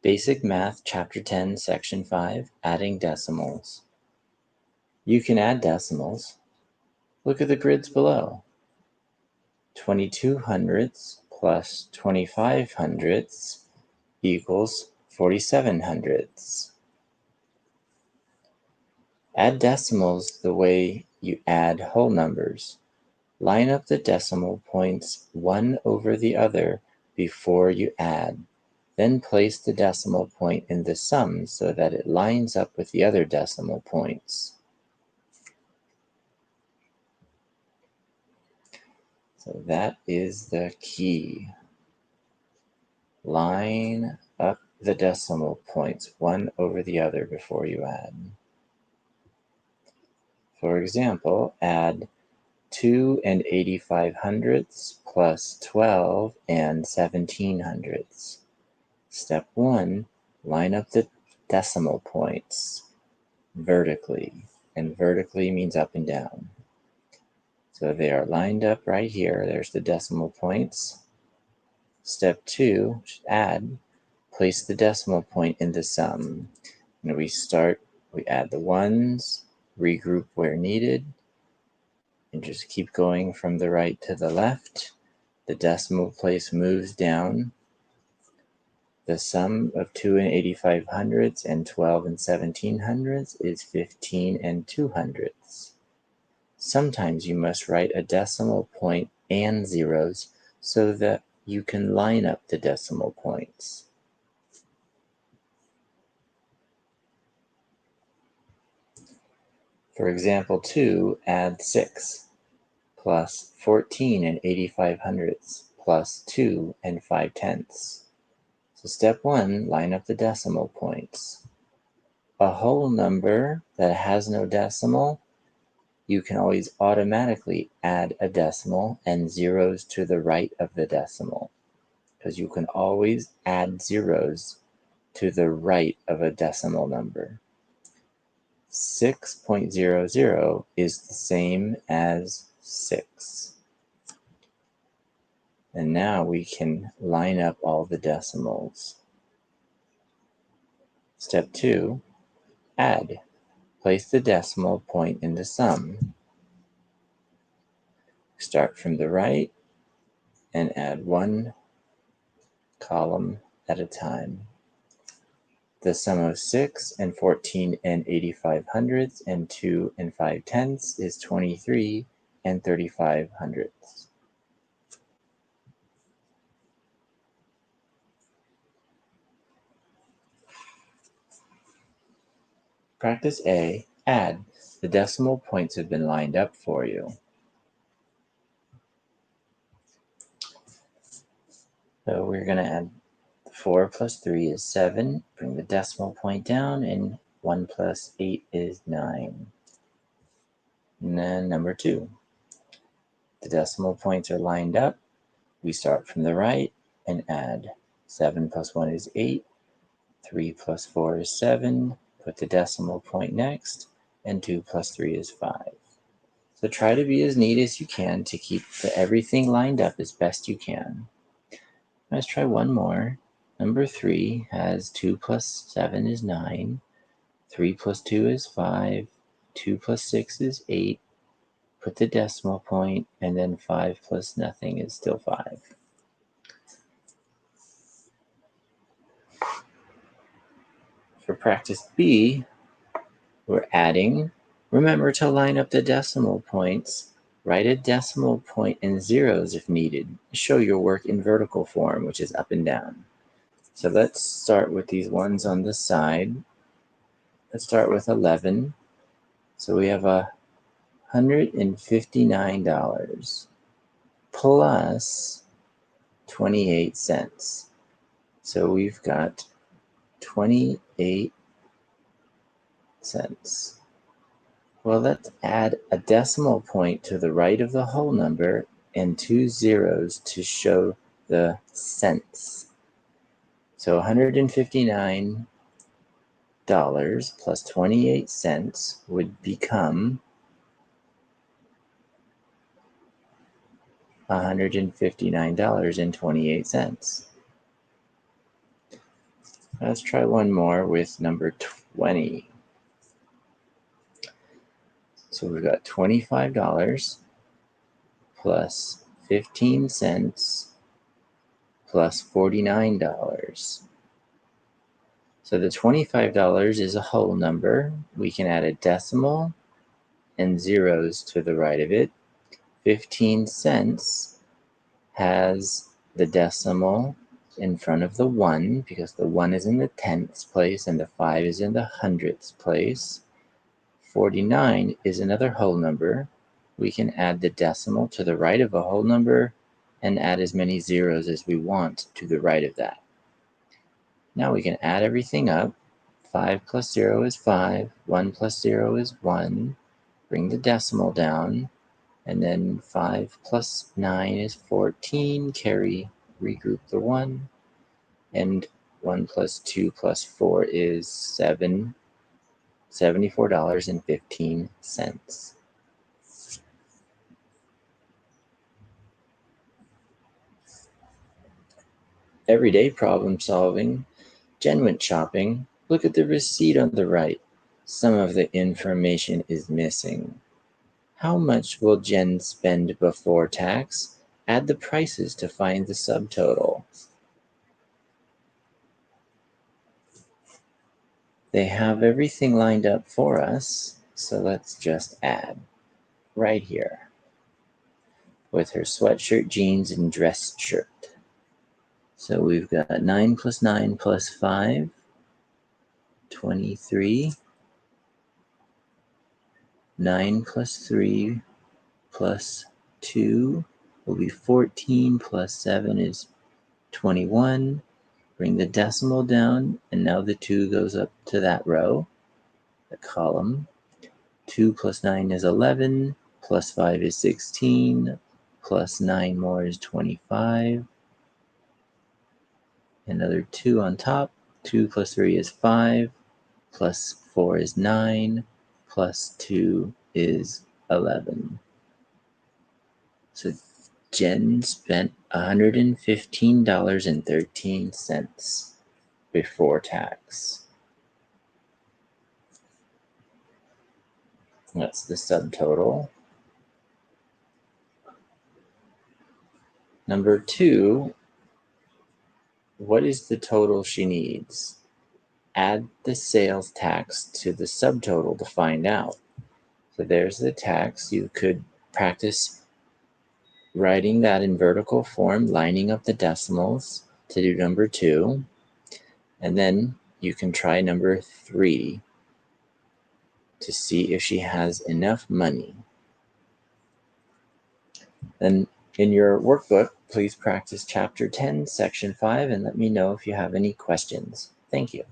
Basic Math, Chapter 10, Section 5, Adding Decimals. You can add decimals. Look at the grids below. 22 hundredths plus 25 hundredths equals 47 hundredths. Add decimals the way you add whole numbers. Line up the decimal points one over the other before you add. Then place the decimal point in the sum so that it lines up with the other decimal points. So that is the key. Line up the decimal points one over the other before you add. For example, add 2 and 85 hundredths plus 12 and 17 hundredths. Step 1, line up the decimal points vertically, and vertically means up and down. So they are lined up right here. There's the decimal points. Step 2, add, place the decimal point in the sum. And we add the ones, regroup where needed, and just keep going from the right to the left. The decimal place moves down. The sum of 2 and 85 hundredths and 12 and 17 hundredths is 15 and 2 hundredths. Sometimes you must write a decimal point and zeros so that you can line up the decimal points. For example 2, add 6 plus 14 and 85 hundredths plus 2 and 5 tenths. So step 1, line up the decimal points. A whole number that has no decimal, you can always automatically add a decimal and zeros to the right of the decimal, because you can always add zeros to the right of a decimal number. 6.00 is the same as 6. And now we can line up all the decimals. Step 2, add. Place the decimal point in the sum. Start from the right and add one column at a time. The sum of 6 and 14 and 85 hundredths and 2 and 5 tenths is 23 and 35 hundredths. Practice A, add. The decimal points have been lined up for you. So we're going to add 4 plus 3 is 7. Bring the decimal point down, and 1 plus 8 is 9. And then number 2. The decimal points are lined up. We start from the right and add. 7 plus 1 is 8. 3 plus 4 is 7. Put the decimal point next, and 2 plus 3 is 5. So try to be as neat as you can to keep everything lined up as best you can. Let's try one more. Number 3 has 2 plus 7 is 9. 3 plus 2 is 5. 2 plus 6 is 8. Put the decimal point, and then 5 plus nothing is still 5. For practice B, we're adding. Remember to line up the decimal points. Write a decimal point in zeros if needed. Show your work in vertical form, which is up and down. So let's start with these ones on the side. Let's start with 11. So we have $159 plus 28 cents. So we've got 28 cents. Well, let's add a decimal point to the right of the whole number and 2 zeros to show the cents. So $159 plus 28 cents would become $159.28. Let's try one more with number 20. So we've got $25 plus 15 cents plus $49. So the $25 is a whole number. We can add a decimal and zeros to the right of it. 15 cents has the decimal in front of the 1 because the 1 is in the tenths place and the 5 is in the hundredths place. 49 is another whole number. We can add the decimal to the right of a whole number and add as many zeros as we want to the right of that. Now we can add everything up. 5 plus 0 is 5. 1 plus 0 is 1. Bring the decimal down. And then 5 plus 9 is 14. Regroup the 1. And 1 plus 2 plus 4 is 7. $74.15. Everyday problem solving. Jen went shopping. Look at the receipt on the right. Some of the information is missing. How much will Jen spend before tax? Add the prices to find the subtotal. They have everything lined up for us, so let's just add right here with her sweatshirt, jeans, and dress shirt. So we've got 9 plus 9 plus 5, 23. 9 plus 3 plus 2 will be 14, plus 7 is 21. Bring the decimal down, and now the 2 goes up to that row, the column. 2 plus 9 is 11, plus 5 is 16, plus 9 more is 25. Another 2 on top. 2 plus 3 is 5, plus 4 is 9, plus 2 is 11. So Jen spent $115.13 before tax. That's the subtotal. Number 2, what is the total she needs? Add the sales tax to the subtotal to find out. So there's the tax. You could practice writing that in vertical form, lining up the decimals to do number 2. And then you can try number 3 to see if she has enough money. Then in your workbook, please practice Chapter 10, Section 5, and let me know if you have any questions. Thank you.